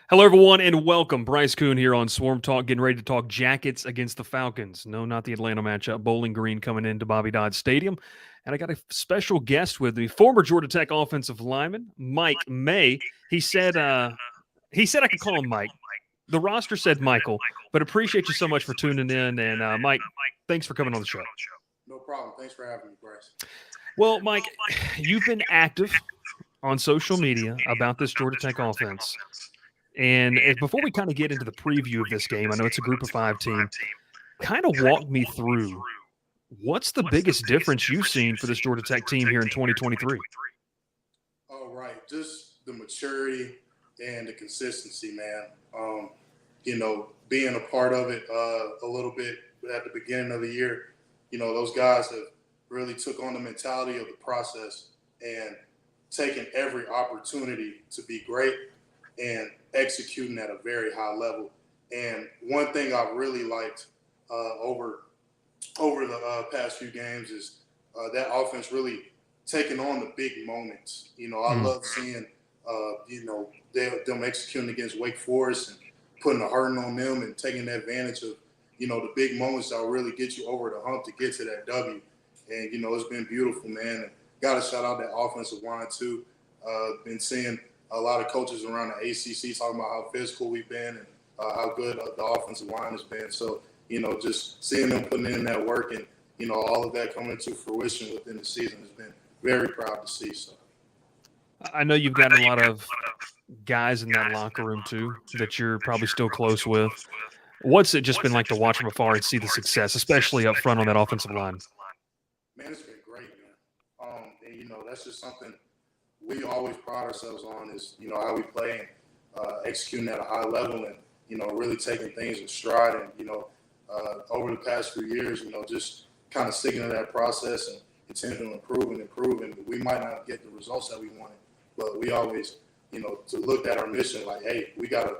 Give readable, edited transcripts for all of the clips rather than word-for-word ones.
Hello, everyone, and welcome. Bryce Koon here on Swarm Talk, getting ready to talk Jackets against the Falcons. No, not the Atlanta matchup. Bowling Green coming into Bobby Dodd Stadium. And I got a special guest with me, former Georgia Tech offensive lineman, Mike May. He said I could call him Mike. The roster said Michael, but appreciate you so much for tuning in. And Mike, thanks for coming on the show. No problem. Thanks for having me, Bryce. Well, Mike, you've been active on social media about this Georgia Tech offense. And before we kind of get into the preview of this game, I know it's a group of five team. Kind of walk me through what's the biggest difference you've seen for this Georgia Tech team here in 2023? All right, just the maturity and the consistency, man. Being a part of it a little bit at the beginning of the year, those guys have really took on the mentality of the process and taken every opportunity to be great and executing at a very high level. And one thing I've really liked over the past few games is that offense really taking on the big moments. I love seeing them executing against Wake Forest and putting a hurting on them and taking advantage of the big moments that will really get you over the hump to get to that W. And it's been beautiful, man. And got to shout out that offensive line too. Been seeing a lot of coaches around the ACC talking about how physical we've been and how good the offensive line has been. So, just seeing them putting in that work and, all of that coming to fruition within the season has been very proud to see. So, I know you've got a lot of guys in that locker room too that you're probably still close with. What's it just been like to watch from afar and see the success, especially up front on that offensive line? man, it's been great, man. And, that's just something we always pride ourselves on is, how we play and executing at a high level and, really taking things in stride. And, over the past few years, just kind of sticking to that process and continuing to improve and improve. And we might not get the results that we wanted, but we always, to look at our mission like, hey, we got to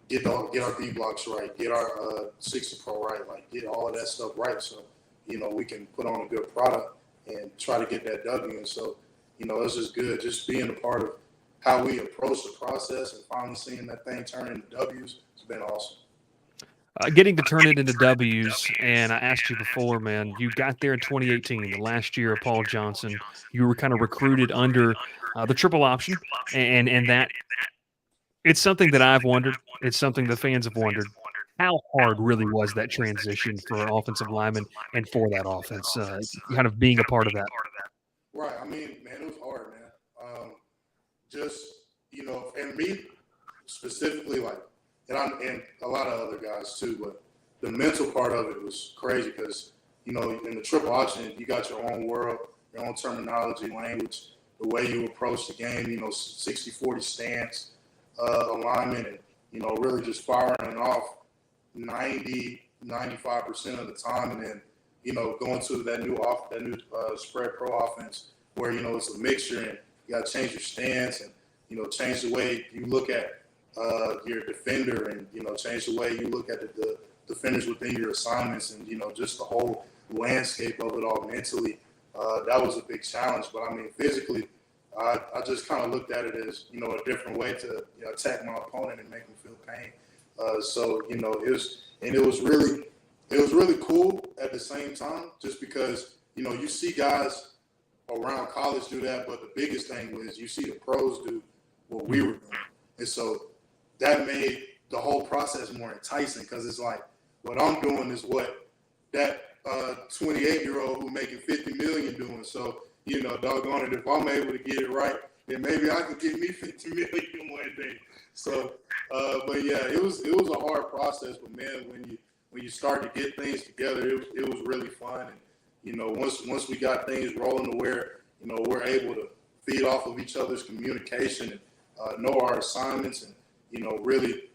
get our D blocks right, get our 60 pro right, like get all of that stuff right. So, we can put on a good product and try to get that W. And so, it's just good. Just being a part of how we approach the process and finally seeing that thing turn into W's, it's been awesome. Getting to turn it into W's, and I asked you before, man, you got there in 2018, the last year of Paul Johnson. You were kind of recruited under the triple option, and that it's something that I've wondered. It's something the fans have wondered. How hard really was that transition for an offensive lineman and for that offense, kind of being a part of that? Right. I mean, man, it was hard, man. Just, and me specifically, like, and a lot of other guys too, but the mental part of it was crazy because, in the triple option, you got your own world, your own terminology, language, the way you approach the game, 60-40 stance, alignment, and, really just firing off 95% of the time. And then, going to that new spread pro offense where, it's a mixture and you got to change your stance and, change the way you look at your defender and, change the way you look at the defenders within your assignments and, just the whole landscape of it all mentally. That was a big challenge. But, I mean, physically, I just kind of looked at it as, a different way to attack my opponent and make him feel pain. So, it was really cool at the same time just because, you see guys around college do that, but the biggest thing was you see the pros do what we were doing. And so that made the whole process more enticing because it's like what I'm doing is what that 28-year-old who making $50 million doing. So, doggone it, if I'm able to get it right, then maybe I could get me $50 million one day. So, but yeah, it was a hard process. But man, when you start to get things together, it was really fun. And once we got things rolling to where we're able to feed off of each other's communication and know our assignments and really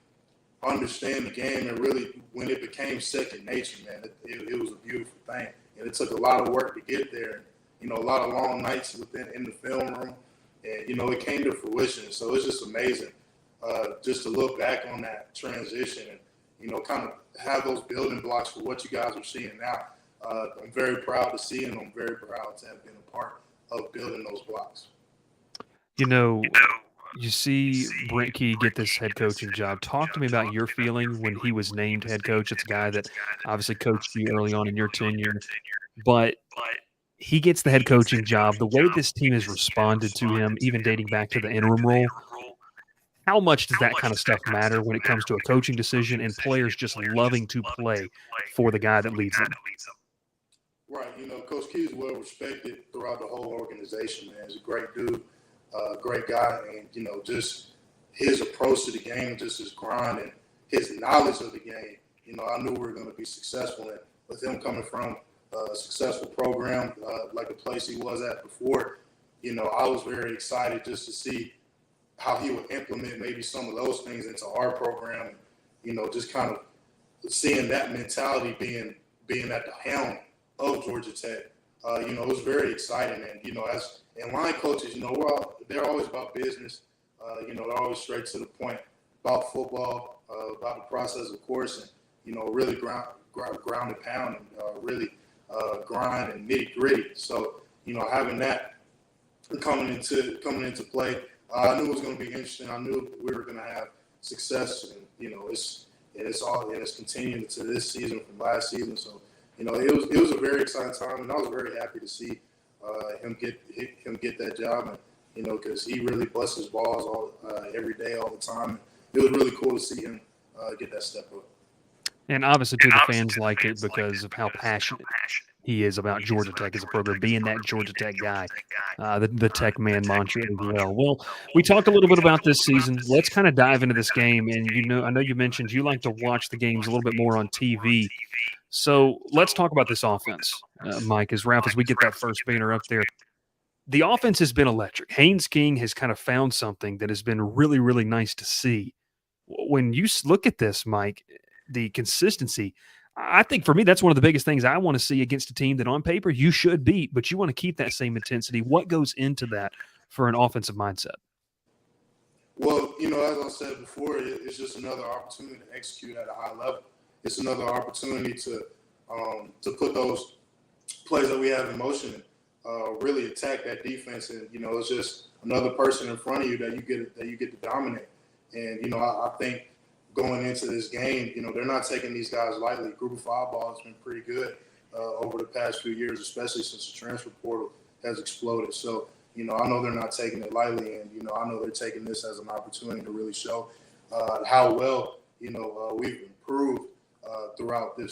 understand the game and really when it became second nature, man, it was a beautiful thing. And it took a lot of work to get there. And, a lot of long nights in the film room. And, it came to fruition. So it's just amazing just to look back on that transition and, kind of have those building blocks for what you guys are seeing now. I'm very proud to see and I'm very proud to have been a part of building those blocks. You see Brent Key get this head coaching job. Talk to me about your feeling when he was named head coach. It's a guy that obviously coached you early on in your tenure, but he gets the head coaching job. The way this team has responded to him, even dating back to the interim role, how much does that kind of stuff matter when it comes to a coaching decision and players just loving to play for the guy that leads them? Right. Coach Key is well respected throughout the whole organization, man. He's a great dude, great guy. And, just his approach to the game, just his grind and his knowledge of the game, I knew we were going to be successful. And with him coming from a successful program like the place he was at before, I was very excited just to see how he would implement maybe some of those things into our program. Just kind of seeing that mentality being at the helm of Georgia Tech, it was very exciting. And, as in line coaches, they're always about business. They're always straight to the point about football, about the process, of course, and, really ground and pound and really grind and nitty gritty. So, having that coming into play, I knew it was going to be interesting. I knew we were going to have success, and, it's continuing to this season from last season. So, it was a very exciting time, and I was very happy to see him get that job, and because he really busts his balls every day, all the time. It was really cool to see him get that step up. And obviously, too, the fans like it because of how passionate he is about Georgia Tech as a program, being that Georgia Tech guy, the Tech man mantra as well. Well, we talked a little bit about this season. Let's kind of dive into this game. And, I know you mentioned you like to watch the games a little bit more on TV. So let's talk about this offense, Mike, as we get that first banner up there. The offense has been electric. Haynes King has kind of found something that has been really, really nice to see. When you look at this, Mike, the consistency, I think for me, that's one of the biggest things I want to see against a team that on paper you should beat, but you want to keep that same intensity. What goes into that for an offensive mindset? Well, as I said before, it's just another opportunity to execute at a high level. It's another opportunity to put those plays that we have in motion and really attack that defense. And it's just another person in front of you that you get to dominate. And I think going into this game, they're not taking these guys lightly. Group of five ball has been pretty good over the past few years, especially since the transfer portal has exploded. So I know they're not taking it lightly, and I know they're taking this as an opportunity to really show how well we've improved throughout the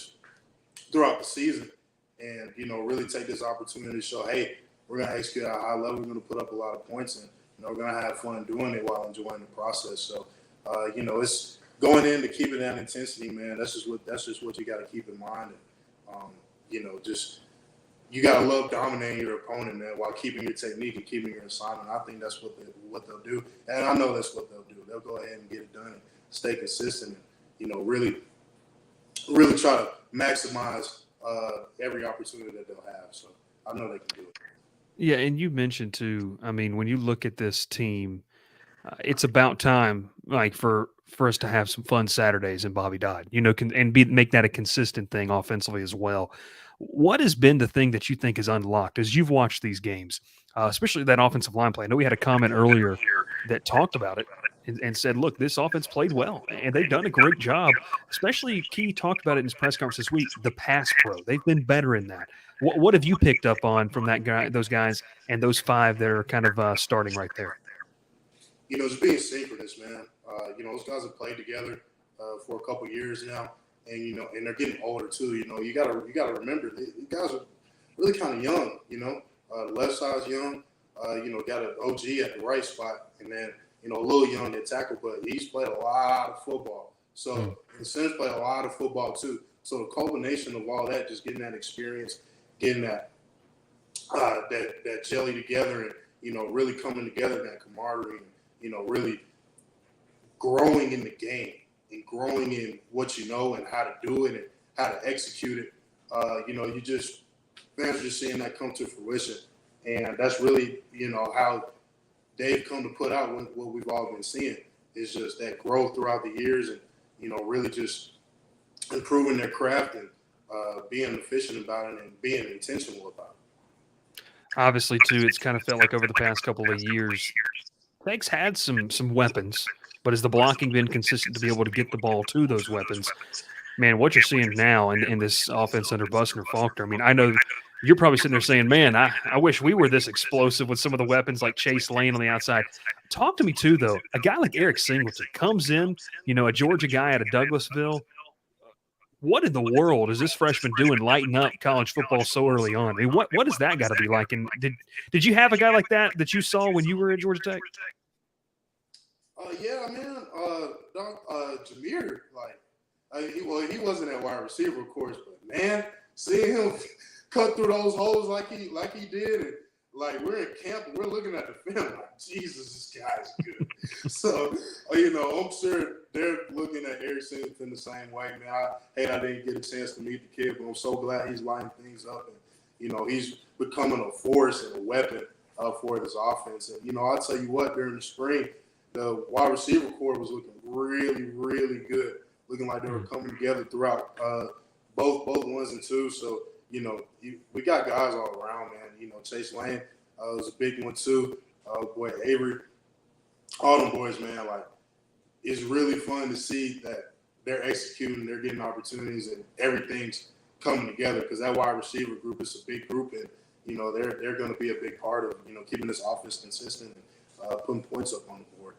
season, and really take this opportunity to show, hey, we're going to execute at a high level. We're going to put up a lot of points, and we're going to have fun doing it while enjoying the process. So it's going in to keeping that intensity, man. That's just what you got to keep in mind, and just you got to love dominating your opponent, man, while keeping your technique and keeping your assignment. I think that's what they'll do, and I know that's what they'll do. They'll go ahead and get it done and stay consistent, and really try to maximize every opportunity that they'll have. So I know they can do it. Yeah, and you mentioned too, I mean, when you look at this team, it's about time, like for us to have some fun Saturdays in Bobby Dodd, make that a consistent thing offensively as well. What has been the thing that you think is unlocked as you've watched these games, especially that offensive line play? I know we had a comment earlier that talked about it and said, look, this offense played well, and they've done a great job. Especially Key talked about it in his press conference this week, the pass pro. They've been better in that. What have you picked up on from those guys, and those five that are kind of starting right there? It's being synchronous, man. Those guys have played together for a couple years now, and and they're getting older too. You gotta remember these guys are really kind of young. The left side's young. Got an OG at the right spot, and then a little young at tackle, but he's played a lot of football. So the Sims played a lot of football too. So the culmination of all that, just getting that experience, getting that jelly together, and really coming together, that camaraderie, and really growing in the game and growing in what you know and how to do it and how to execute it. Fans are just seeing that come to fruition, and that's really how they've come to put out what we've all been seeing. Is just that growth throughout the years, and really just improving their craft and being efficient about it and being intentional about it. Obviously, too, it's kind of felt like over the past couple of years, Tech's had some weapons, but has the blocking been consistent to be able to get the ball to those weapons? Man, what you're seeing now in this offense under Bussner Faulkner, I mean, I know you're probably sitting there saying, man, I wish we were this explosive with some of the weapons like Chase Lane on the outside. Talk to me, too, though. A guy like Eric Singleton comes in, a Georgia guy out of Douglasville. What in the world is this freshman doing lighting up college football so early on? I mean, what does that got to be like? And did you have a guy like that you saw when you were at Georgia Tech? Yeah, man. Jameer, he wasn't at wide receiver, of course, but man, seeing him cut through those holes like he did, and like we're in camp and we're looking at the film like, Jesus, this guy's good. So, I'm sure they're looking at Eric Singleton the same way, man. I didn't get a chance to meet the kid, but I'm so glad he's lining things up, and he's becoming a force and a weapon for this offense. And I'll tell you what, during the spring, the wide receiver core was looking really, really good, looking like they were coming together throughout both 1s and 2s. So, we got guys all around, man. Chase Lane was a big one too. Boy, Avery, all them boys, man. Like, it's really fun to see that they're executing, they're getting opportunities, and everything's coming together because that wide receiver group is a big group, and they're going to be a big part of keeping this offense consistent and putting points up on the board.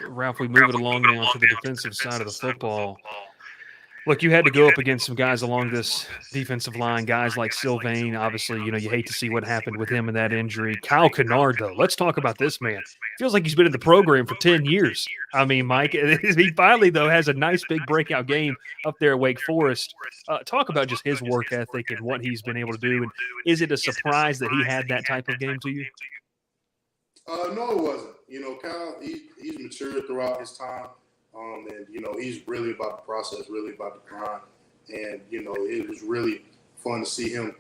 Ralph, we move it along now to the defensive side of the football. Look, you had to go up against some guys along this defensive line, guys like Sylvain. Obviously, you hate to see what happened with him and that injury. Kyle Kennard, though, let's talk about this man. Feels like he's been in the program for 10 years. I mean, Mike, he finally, though, has a nice big breakout game up there at Wake Forest. Talk about just his work ethic and what he's been able to do. And is it a surprise that he had that type of game to you? No, it wasn't. Kyle, he's matured throughout his time. And, he's really about the process, really about the grind. And, it was really fun to see him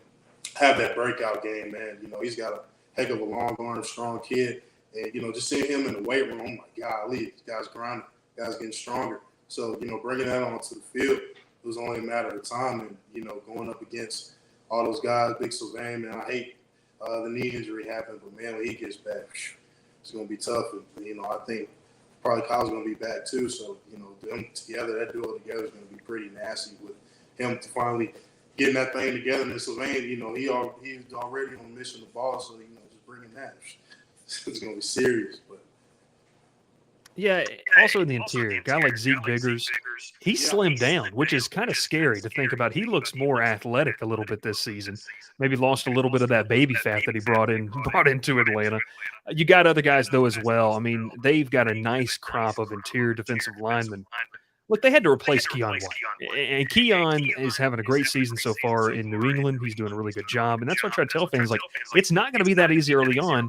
have that breakout game, man. He's got a heck of a long arm, strong kid. And, just seeing him in the weight room, I'm like, golly, this guy's grinding, guy's getting stronger. So, bringing that onto the field, it was only a matter of time. And, going up against all those guys, Big Sylvain, man, I hate the knee injury happened. But, man, when he gets back, it's going to be tough. And, I think probably Kyle's going to be back too. So, them together, that duo together is going to be pretty nasty with him finally getting that thing together. And Sylvain, he's already on a mission to ball. So, just bringing that, it's going to be serious. But yeah, also in the interior, a guy like Zeke Biggers, he slimmed down, which is kind of scary to think about. He looks more athletic a little bit this season. Maybe lost a little bit of that baby fat that he brought into Atlanta. You got other guys, though, as well. I mean, they've got a nice crop of interior defensive linemen. Look, they had to replace Keon White. And Keon is having a great season so far in New England. He's doing a really good job. And that's what I try to tell fans, like, it's not going to be that easy early on.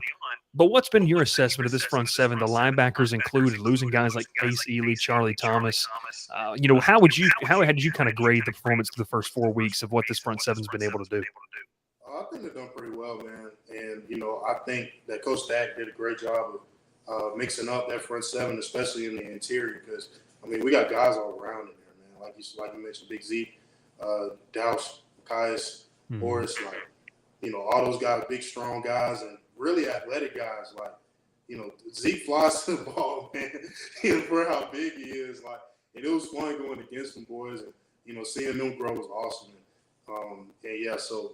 But what's been your assessment of this front seven, the linebackers included, losing guys like Pace Ely, Charlie Thomas? How had you kind of grade the performance for the first 4 weeks of what this front seven's been able to do? I think they've done pretty well, man. And, I think that Coach Stack did a great job of mixing up that front seven, especially in the interior, because, we got guys all around in there, man. Like you mentioned, Big Zeke, Douse, Caius, Horace, all those guys, big, strong guys, and really athletic guys. Zeke flies to the ball, man, for how big he is. And it was fun going against them boys, and, seeing them grow was awesome. So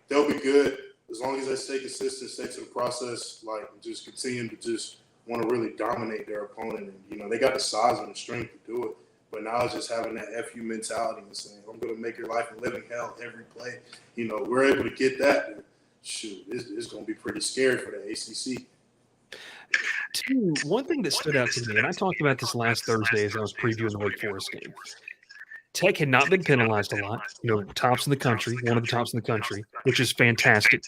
they'll be good as long as they stay consistent, stay to the process, just continue to just want to really dominate their opponent. And, they got the size and the strength to do it. But now it's just having that FU mentality and saying, I'm going to make your life a living hell every play. We're able to get that. And shoot, it's going to be pretty scary for the ACC. One thing that stood out to me, and I talked about this last Thursday as I was previewing the Wake Forest game, Tech had not been penalized a lot. Tops in the country, one of the tops in the country, which is fantastic.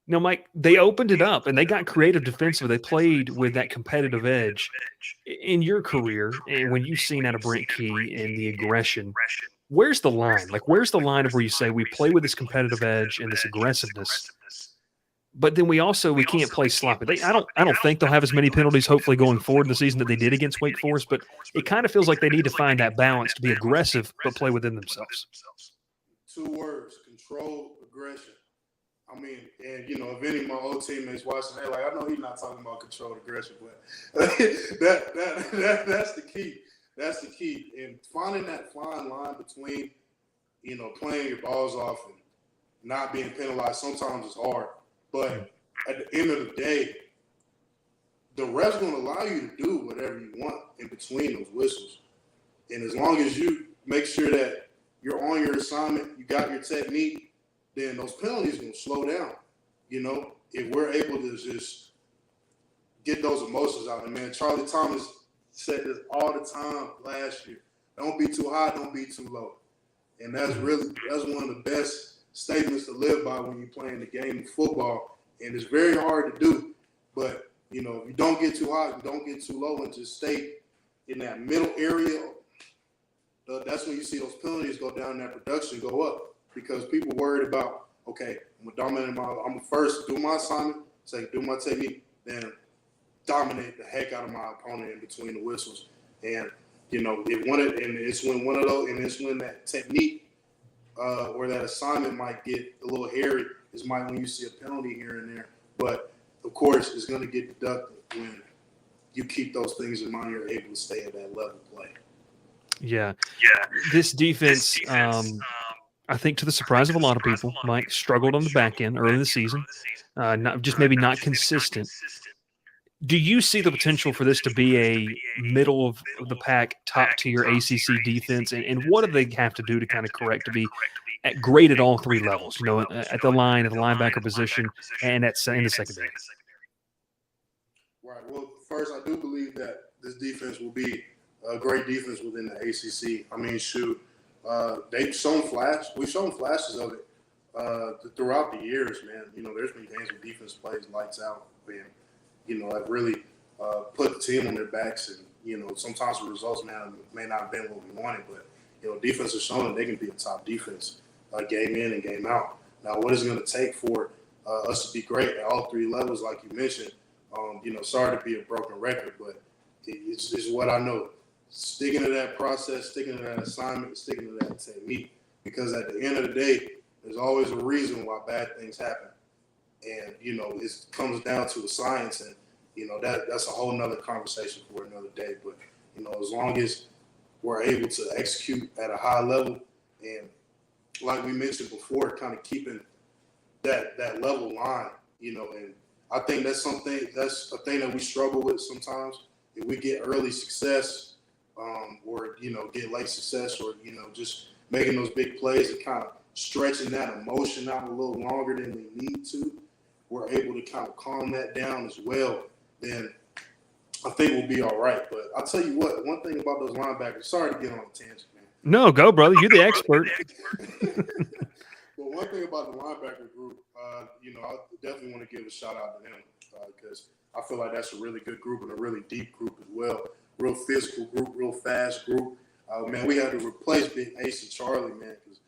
Now, Mike, they opened it up, and they got creative defensively. They played with that competitive edge. In your career, and when you've seen out of Brent Key and the aggression, where's the line? Where's the line of where you say we play with this competitive edge and this aggressiveness, but then we can't play sloppy? I don't think they'll have as many penalties, hopefully, going forward in the season that they did against Wake Forest, but it kind of feels like they need to find that balance to be aggressive but play within themselves. 2 words: control aggression. I mean, and if any of my old teammates watching, they're like, I know he's not talking about controlled aggression, but that's the key. That's the key. And finding that fine line between, playing your balls off and not being penalized sometimes is hard. But at the end of the day, the ref's going to allow you to do whatever you want in between those whistles. And as long as you make sure that you're on your assignment, you got your technique, then those penalties going to slow down. If we're able to just get those emotions out. And, man, Charlie Thomas said this all the time last year. Don't be too high, don't be too low. And that's one of the best statements to live by when you're playing the game of football. And it's very hard to do. But, if you don't get too high and don't get too low and just stay in that middle area, that's when you see those penalties go down and that production go up. Because people worried about, okay, I'm going to first do my assignment, do my technique, then dominate the heck out of my opponent in between the whistles. And, it's when that technique or that assignment might get a little hairy. It's when you see a penalty here and there. But, of course, it's going to get deducted when you keep those things in mind. You're able to stay at that level play. Yeah. This defense, I think to the surprise of a lot of people, Mike struggled on the back end early in the season, maybe not consistent. Do you see the potential for this to be a middle of the pack, top tier ACC defense? And what do they have to do to kind of correct to be great at all three levels? At the line, at the linebacker position, and in the secondary. Right. Well, first, I do believe that this defense will be a great defense within the ACC. I mean, shoot, they've shown we've shown flashes of it throughout the years, man. There's been games where defense plays lights out, man. Have really put the team on their backs. And, sometimes the results may not have been what we wanted, but, defense has shown that they can be a top defense game in and game out. Now, what is it going to take for us to be great at all three levels, like you mentioned? Sorry to be a broken record, but it's what I know. Sticking to that process, sticking to that assignment, sticking to that technique. Because at the end of the day, there's always a reason why bad things happen. And, it comes down to the science, and, that's a whole nother conversation for another day. But, as long as we're able to execute at a high level and, like we mentioned before, kind of keeping that level line, and I think that's a thing that we struggle with sometimes. If we get early success or, get late success or, just making those big plays and kind of stretching that emotion out a little longer than we need to, we're able to kind of calm that down as well, then I think we'll be all right. But I'll tell you what, one thing about those linebackers, sorry to get on a tangent, man. No, go, brother. You're the expert. Well, one thing about the linebacker group, I definitely want to give a shout out to them because I feel like that's a really good group and a really deep group as well. Real physical group, real fast group. Man, we had to replace Big Ace and Charlie, man, because,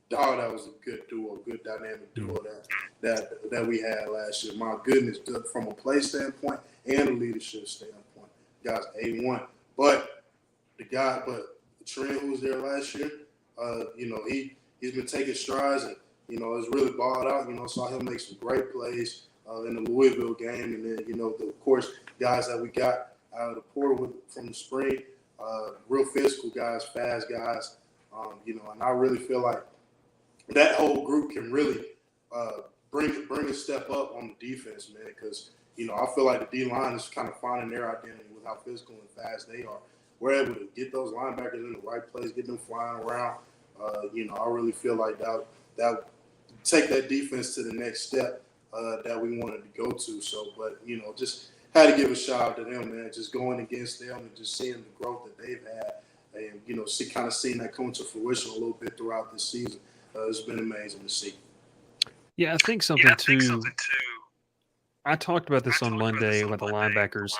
dog, that was a good duo, good dynamic duo that we had last year. My goodness, from a play standpoint and a leadership standpoint, guys, A1. But Trent, who was there last year, he's been taking strides and, has really balled out. Saw him make some great plays in the Louisville game. And then, of course, guys that we got out of the portal from the spring, real physical guys, fast guys, and I really feel like that whole group can really bring a step up on the defense, man, because, I feel like the D-line is kind of finding their identity with how physical and fast they are. We're able to get those linebackers in the right place, get them flying around. I really feel like that take that defense to the next step that we wanted to go to. So, but, just had to give a shout out to them, man, just going against them and just seeing the growth that they've had and, kind of seeing that come to fruition a little bit throughout this season. It's been amazing to see. Yeah, I think something too. I talked about this on Monday about the linebackers.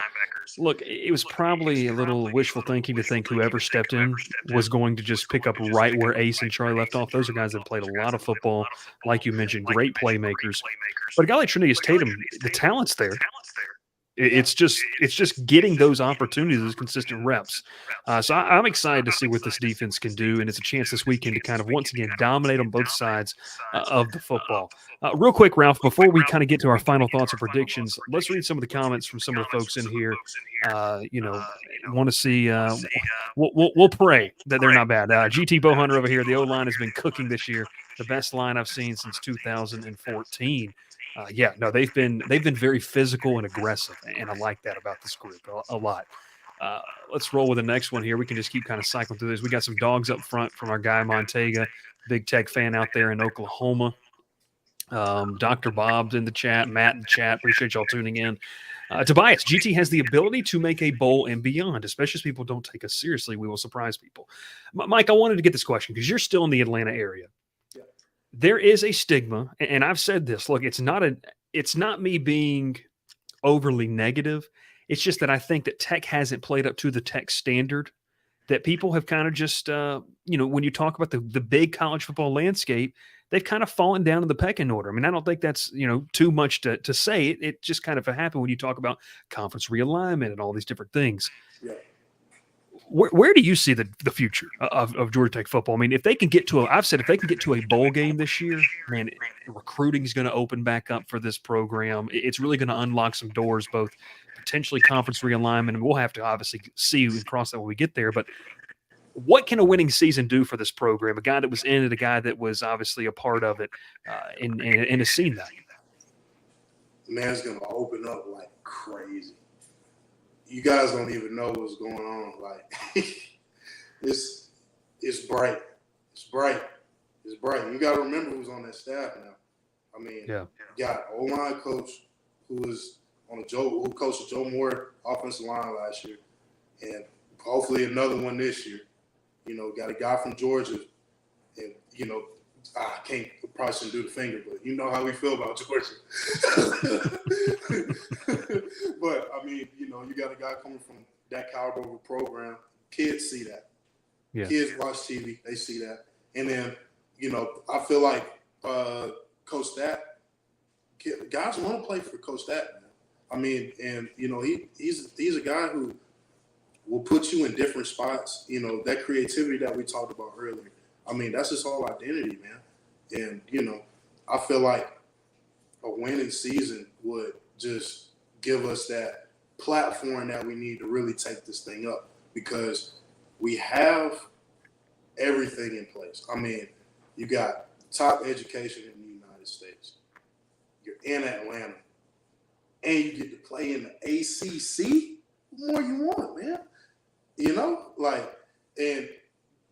Look, it was probably a little wishful thinking to think whoever stepped in was going to just pick up right where Ace and Charlie left off. Those are guys that played a lot of football, like you mentioned, great playmakers. But a guy like Trinius Tatum, the talent's there. It's just getting those opportunities, those consistent reps. So I'm excited to see what this defense can do, and it's a chance this weekend to kind of once again dominate on both sides of the football. Real quick, Ralph, before we kind of get to our final thoughts and predictions, let's read some of the comments from some of the folks in here. Want to see. We'll pray that they're not bad. GT Bowhunter over here. The O line has been cooking this year. The best line I've seen since 2014. No, they've been very physical and aggressive, and I like that about this group a lot. Let's roll with the next one here. We can just keep kind of cycling through this. We got some dogs up front from our guy Montega, big Tech fan out there in Oklahoma. Dr. Bob's in the chat, Matt in the chat. Appreciate y'all tuning in. Tobias, GT has the ability to make a bowl and beyond, especially if people don't take us seriously. We will surprise people. Mike, I wanted to get this question because you're still in the Atlanta area. There is a stigma, and I've said this. Look, it's not me being overly negative. It's just that I think that Tech hasn't played up to the Tech standard. That people have kind of just, when you talk about the big college football landscape, they've kind of fallen down in the pecking order. I mean, I don't think that's, too much to say. It just kind of happened when you talk about conference realignment and all these different things. Yeah. Where do you see the future of Georgia Tech football? I mean, if they can get to if they can get to a bowl game this year, man, recruiting is going to open back up for this program. It's really going to unlock some doors, both potentially conference realignment, and we'll have to obviously see and cross that when we get there. But what can a winning season do for this program? A guy that was in it, a guy that was obviously a part of it, and has seen that. Man, it's going to open up like crazy. You guys don't even know what's going on. Like, it's bright. It's bright. It's bright. You got to remember who's on that staff now. I mean, you got an O-line coach who was who coached the Joe Moore offensive line last year, and hopefully another one this year. Got a guy from Georgia, and I probably shouldn't do the finger, but you know how we feel about Georgia. But I mean, you got a guy coming from that caliber of a program. Kids see that. Yeah. Kids watch TV, they see that. And then, I feel like Coach Stat, guys want to play for Coach Stat, man. I mean, and he's a guy who will put you in different spots. That creativity that we talked about earlier. I mean, that's his whole identity, man. And, I feel like a winning season would just give us that platform that we need to really take this thing up, because we have everything in place. I mean, you got top education in the United States. You're in Atlanta. And you get to play in the ACC. What more you want, man? And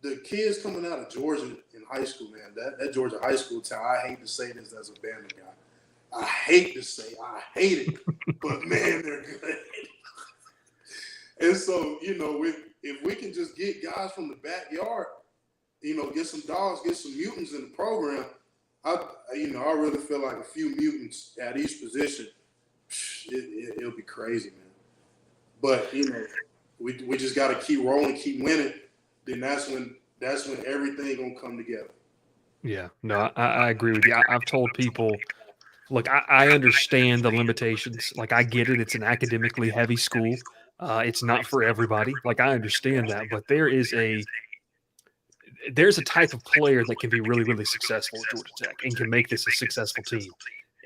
the kids coming out of Georgia in high school, man, that Georgia high school town, I hate to say this as a Bama guy. I hate it, but man, they're good. And so, if we can just get guys from the backyard, get some dogs, get some mutants in the program, I really feel like a few mutants at each position, it'll be crazy, man. But, we just got to keep rolling, keep winning. Then that's when everything gonna come together. Yeah, no, I agree with you. I've told people, look, I understand the limitations. Like, I get it. It's an academically heavy school. It's not for everybody. Like, I understand that, but there's a type of player that can be really, really successful at Georgia Tech and can make this a successful team.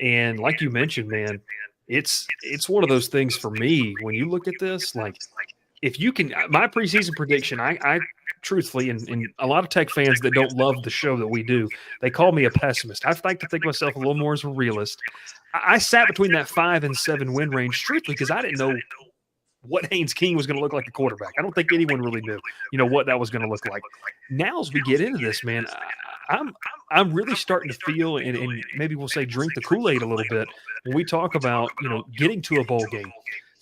And like you mentioned, man, it's one of those things for me when you look at this, like, if you can, my preseason prediction, I truthfully, and a lot of Tech fans that don't love the show that we do, they call me a pessimist. I like to think of myself a little more as a realist. I sat between that 5 and 7 win range, truthfully, because I didn't know what Haynes King was going to look like a quarterback. I don't think anyone really knew, what that was going to look like. Now, as we get into this, man, I'm really starting to feel, and maybe we'll say drink the Kool-Aid a little bit when we talk about, getting to a bowl game.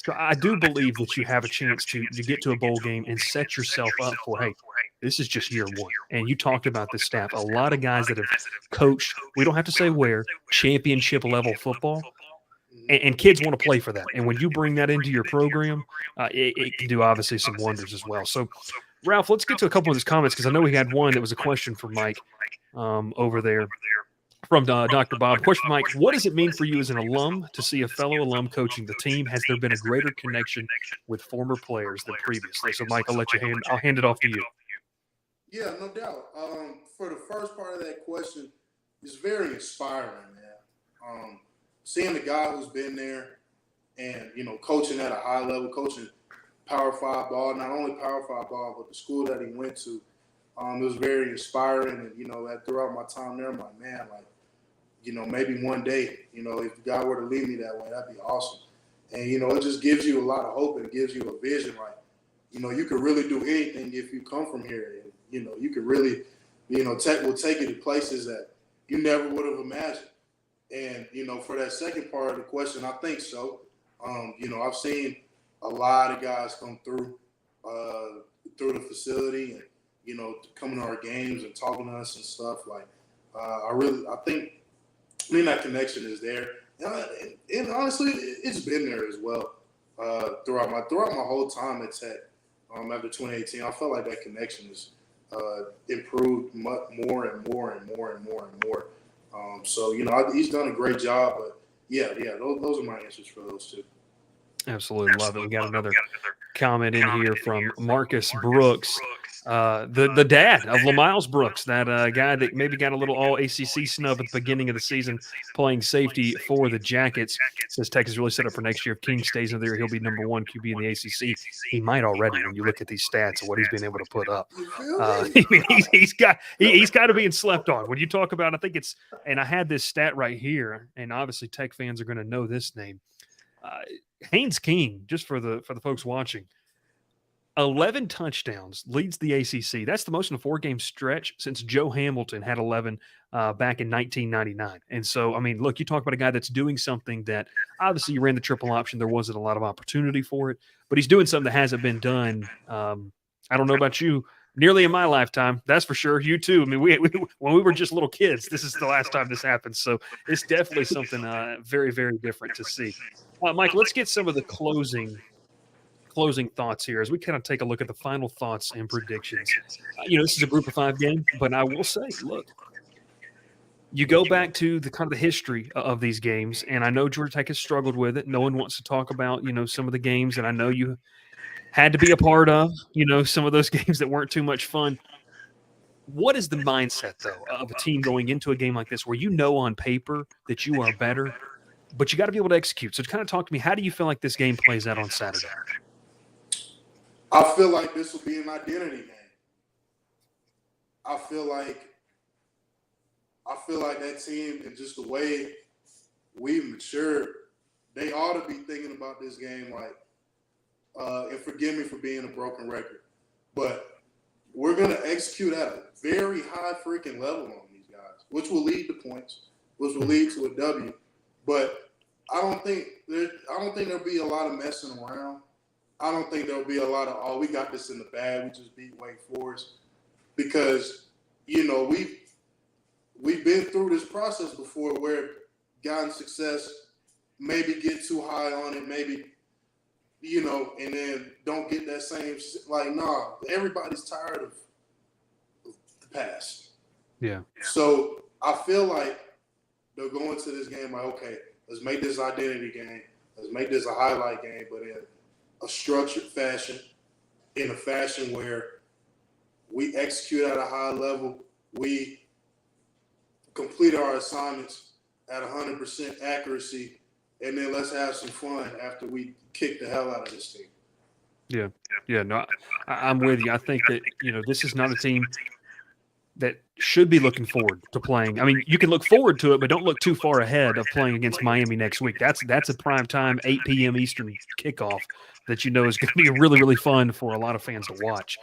So I do believe that you have a chance to get to a bowl game and set yourself up for, hey, this is just year one. And you talked about this staff. A lot of guys that have coached, we don't have to say where, championship level football. And kids want to play for that. And when you bring that into your program, it can do obviously some wonders as well. So, Ralph, let's get to a couple of his comments, because I know we had one that was a question for Mike over there from Dr. Bob. Question for Mike: what does it mean for you as an alum to see a fellow alum coaching the team? Has there been a greater connection with former players than previously? So, Mike, I'll hand it off to you. Yeah, no doubt. For the first part of that question, it's very inspiring, man. Seeing the guy who's been there and, coaching at a high level, coaching Power 5 ball, not only Power 5 ball, but the school that he went to, it was very inspiring. And, throughout my time there, I'm like, man, maybe one day, if God were to lead me that way, that'd be awesome. And, it just gives you a lot of hope and gives you a vision. Like, you could really do anything if you come from here. And, you could really, we'll take you to places that you never would have imagined. And, for that second part of the question, I think so. I've seen a lot of guys come through the facility and, coming to our games and talking to us and stuff. Like, I think that connection is there. And honestly, it's been there as well throughout my whole time at Tech. After 2018, I felt like that connection has improved more and more and more and more and more. So, he's done a great job. But, yeah, those are my answers for those two. Absolutely love it. We got another comment in here from Marcus Brooks, the dad of LaMiles Brooks, that guy that maybe got a little all-ACC snub at the beginning of the season playing safety for the Jackets. Says Tech is really set up for next year. If King stays in there, he'll be number one QB in the ACC. He might already when you look at these stats and what he's been able to put up. He's got to be slept on. When you talk about, I think it's, and I had this stat right here, and obviously Tech fans are going to know this name. Haynes King, just for the folks watching, 11 touchdowns, leads the ACC. That's the most in a 4-game stretch since Joe Hamilton had 11 back in 1999. And so, I mean, look, you talk about a guy that's doing something that obviously you ran the triple option. There wasn't a lot of opportunity for it, but he's doing something that hasn't been done. I don't know about you, nearly in my lifetime. That's for sure. You too. I mean, we when we were just little kids, this is the last time this happened. So it's definitely something very, very different to see. Mike, let's get some of the closing thoughts here as we kind of take a look at the final thoughts and predictions. This is a group of 5 game, but I will say, look, you go back to the kind of the history of these games, and I know Georgia Tech has struggled with it. No one wants to talk about, some of the games that I know you had to be a part of, some of those games that weren't too much fun. What is the mindset, though, of a team going into a game like this where on paper that you are better, but you got to be able to execute? So kind of talk to me, how do you feel like this game plays out on Saturday? I feel like this will be an identity game. I feel like that team and just the way we've matured, they ought to be thinking about this game like, and forgive me for being a broken record, but we're going to execute at a very high freaking level on these guys, which will lead to points, which will lead to a W. But I don't think there'll be a lot of messing around. I don't think there'll be a lot of, we got this in the bag, we just beat Wake Forest. Because, we've been through this process before where gotten success, maybe get too high on it, maybe, and then don't get that same, everybody's tired of the past. Yeah. So I feel like they'll go into this game like, okay, let's make this identity game. Let's make this a highlight game, but in a structured fashion, in a fashion where we execute at a high level, we complete our assignments at 100% accuracy, and then let's have some fun after we kick the hell out of this team. Yeah, no, I'm with you. I think that, this is not a team that should be looking forward to playing. I mean, you can look forward to it, but don't look too far ahead of playing against Miami next week. That's a prime time, 8 p.m. Eastern kickoff that is going to be really, really fun for a lot of fans to watch.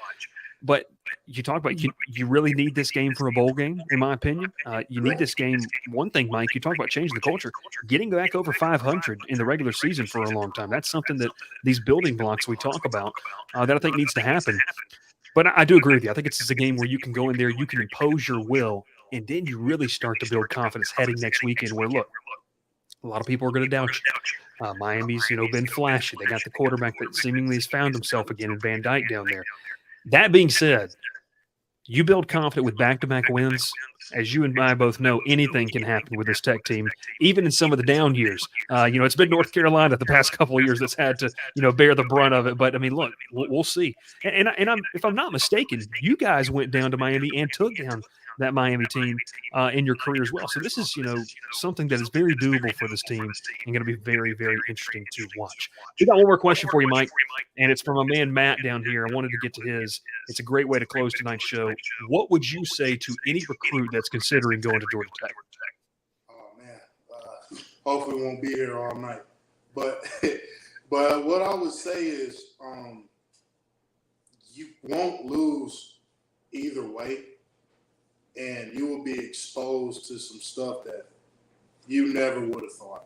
But you talk about you really need this game for a bowl game, in my opinion. You need this game. One thing, Mike, you talk about changing the culture, getting back over 500 in the regular season for a long time. That's something that these building blocks we talk about that I think needs to happen. But I do agree with you. I think it's a game where you can go in there, you can impose your will, and then you really start to build confidence heading next weekend where, look, a lot of people are going to doubt you. Miami's, been flashy. They got the quarterback that seemingly has found himself again in Van Dyke down there. That being said, You build confidence with back-to-back wins. As you and I both know, anything can happen with this Tech team, even in some of the down years. It's been North Carolina the past couple of years that's had to, bear the brunt of it. But I mean, look, we'll see. If I'm not mistaken, you guys went down to Miami and took down that Miami team in your career as well. So this is, something that is very doable for this team and going to be very, very interesting to watch. We got one more question for you, Mike, and it's from a man, Matt, down here. I wanted to get to his. It's a great way to close tonight's show. What would you say to any recruit that's considering going to Georgia Tech? Oh, man. Hopefully we won't be here all night. But but what I would say is you won't lose either way, and you will be exposed to some stuff that you never would have thought,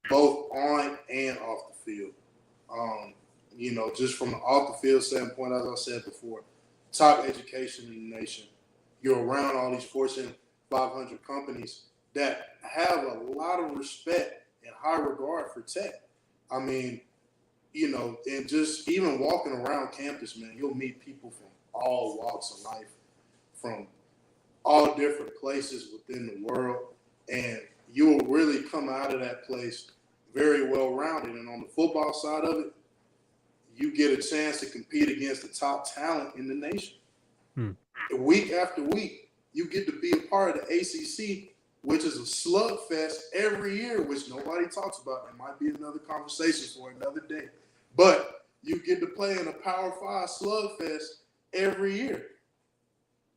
both on and off the field. Just from the off the field standpoint, as I said before, top education in the nation. You're around all these Fortune 500 companies that have a lot of respect and high regard for Tech. I mean, and just even walking around campus, man, you'll meet people from all walks of life, from all different places within the world, and you'll really come out of that place very well-rounded. And on the football side of it, you get a chance to compete against the top talent in the nation. Week after week, you get to be a part of the ACC, which is a slugfest every year, which nobody talks about. It might be another conversation for another day. But you get to play in a Power 5 slugfest every year.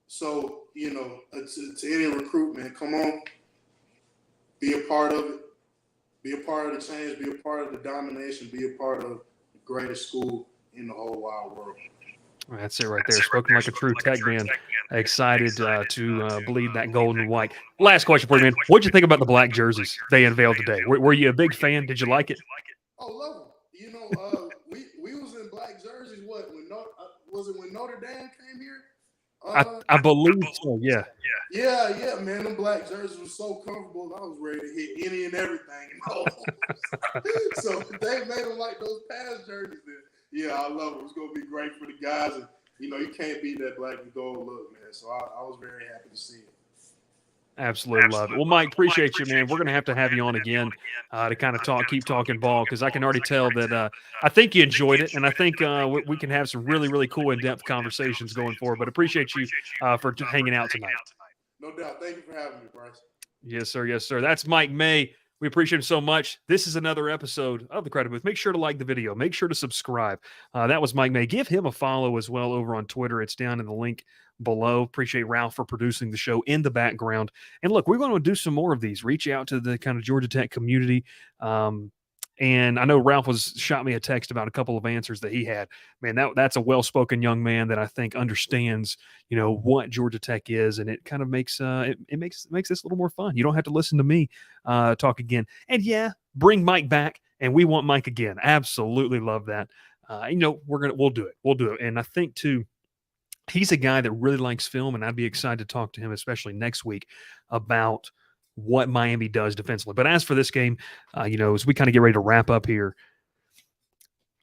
So, to any recruit, man, come on, be a part of it. Be a part of the change, be a part of the domination, be a part of the greatest school in the whole wide world. That's it right there. Spoken like a true Tech man. Excited to bleed that gold and white. Last question for you, man. What did you think about the black jerseys they unveiled today? Were you a big fan? Did you like it? Oh, love them. We was in black jerseys. When Notre Dame came here? I believe so. Yeah. Yeah, man. Them black jerseys were so comfortable. I was ready to hit any and everything. So they made them like those past jerseys. Yeah, I love it. It's going to be great for the guys. And, you can't beat that black and gold look, man. So I was very happy to see it. Absolutely love it. Well, Mike, appreciate you, man. We're going to have you on again to kind of keep talking ball, because I can already tell that I think you enjoyed it, and I think we can have some really, really cool in-depth conversations going forward. But appreciate you for hanging out tonight. No doubt. Thank you for having me, Bryce. Yes, sir. Yes, sir. That's Mike May. We appreciate him so much. This is another episode of The Credit Booth. Make sure to like the video. Make sure to subscribe. That was Mike May. Give him a follow as well over on Twitter. It's down in the link below. Appreciate Ralph for producing the show in the background. And look, we're going to do some more of these. Reach out to the kind of Georgia Tech community. And I know Ralph shot me a text about a couple of answers that he had. Man, that's a well-spoken young man that I think understands, what Georgia Tech is, and it kind of makes it makes this a little more fun. You don't have to listen to me talk again. And yeah, bring Mike back, and we want Mike again. Absolutely love that. We'll do it. And I think too, he's a guy that really likes film, and I'd be excited to talk to him, especially next week, about what Miami does defensively. But as for this game, as we kind of get ready to wrap up here,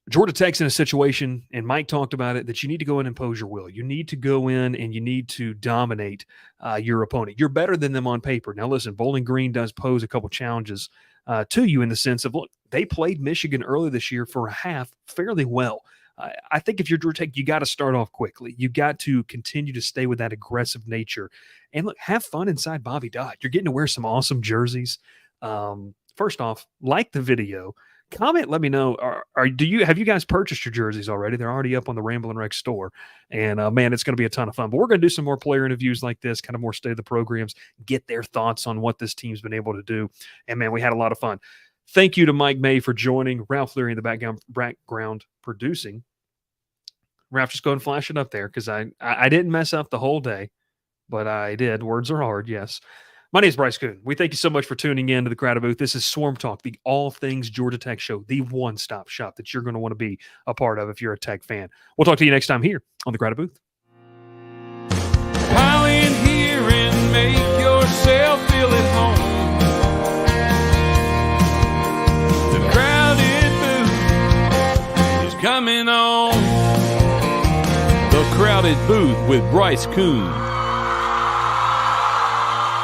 Georgia Tech's in a situation, and Mike talked about it, that you need to go in and impose your will. You need to go in and you need to dominate your opponent. You're better than them on paper. Now, listen, Bowling Green does pose a couple challenges to you in the sense of, look, they played Michigan early this year for a half fairly well. I think if you're Georgia Tech, you got to start off quickly. You got to continue to stay with that aggressive nature. And look, have fun inside Bobby Dodd. You're getting to wear some awesome jerseys. First off, like the video. Comment, let me know. Have you guys purchased your jerseys already? They're already up on the Ramblin' Wreck store. And man, it's going to be a ton of fun. But we're going to do some more player interviews like this, kind of more state of the programs, get their thoughts on what this team's been able to do. And man, we had a lot of fun. Thank you to Mike May for joining. Ralph Leary in the background producing. Ralph, just go and flash it up there, because I didn't mess up the whole day, but I did. Words are hard, yes. My name is Bryce Koon. We thank you so much for tuning in to the Crowd Booth. This is Swarm Talk, the all things Georgia Tech show, the one-stop shop that you're going to want to be a part of if you're a Tech fan. We'll talk to you next time here on the Crowd Booth. Pile in here and make yourself feel at home. The Crowded Booth is coming on. The Crowded Booth with Bryce Koon.